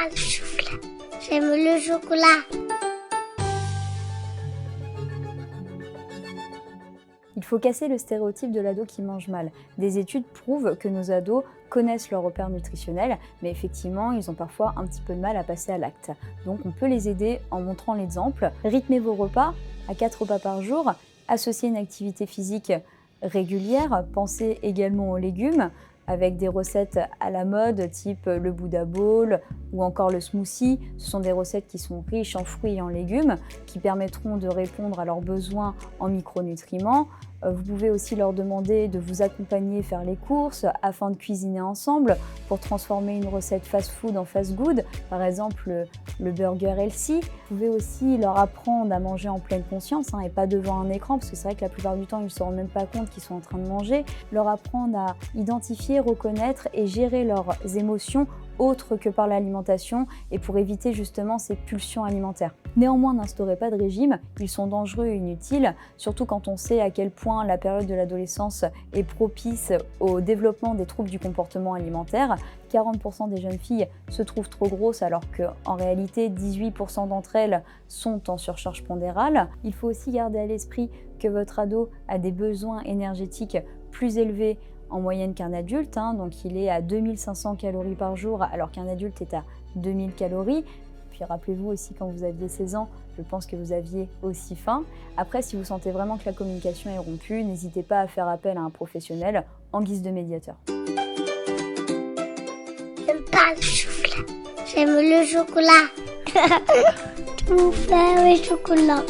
pas le chocolat. J'aime le chocolat. Il faut casser le stéréotype de l'ado qui mange mal. Des études prouvent que nos ados connaissent leurs repères nutritionnels, mais effectivement, ils ont parfois un petit peu de mal à passer à l'acte. Donc on peut les aider en montrant l'exemple. Rythmez vos repas à 4 repas par jour, associez une activité physique régulière, pensez également aux légumes, avec des recettes à la mode, type le Buddha Bowl ou encore le smoothie. Ce sont des recettes qui sont riches en fruits et en légumes, qui permettront de répondre à leurs besoins en micronutriments. Vous pouvez aussi leur demander de vous accompagner faire les courses afin de cuisiner ensemble pour transformer une recette fast-food en fast-good, par exemple le burger healthy. Vous pouvez aussi leur apprendre à manger en pleine conscience et pas devant un écran, parce que c'est vrai que la plupart du temps, ils ne se rendent même pas compte qu'ils sont en train de manger. Leur apprendre à identifier, reconnaître et gérer leurs émotions autres que par l'alimentation et pour éviter justement ces pulsions alimentaires. Néanmoins, n'instaurez pas de régime, ils sont dangereux et inutiles, surtout quand on sait à quel point la période de l'adolescence est propice au développement des troubles du comportement alimentaire. 40% des jeunes filles se trouvent trop grosses alors qu'en réalité 18% d'entre elles sont en surcharge pondérale. Il faut aussi garder à l'esprit que votre ado a des besoins énergétiques plus élevés en moyenne qu'un adulte, donc il est à 2500 calories par jour alors qu'un adulte est à 2000 calories. Puis rappelez-vous aussi quand vous aviez 16 ans, je pense que vous aviez aussi faim. Après, si vous sentez vraiment que la communication est rompue, n'hésitez pas à faire appel à un professionnel en guise de médiateur. J'aime pas le chocolat. J'aime le chocolat. Tout faire le chocolat.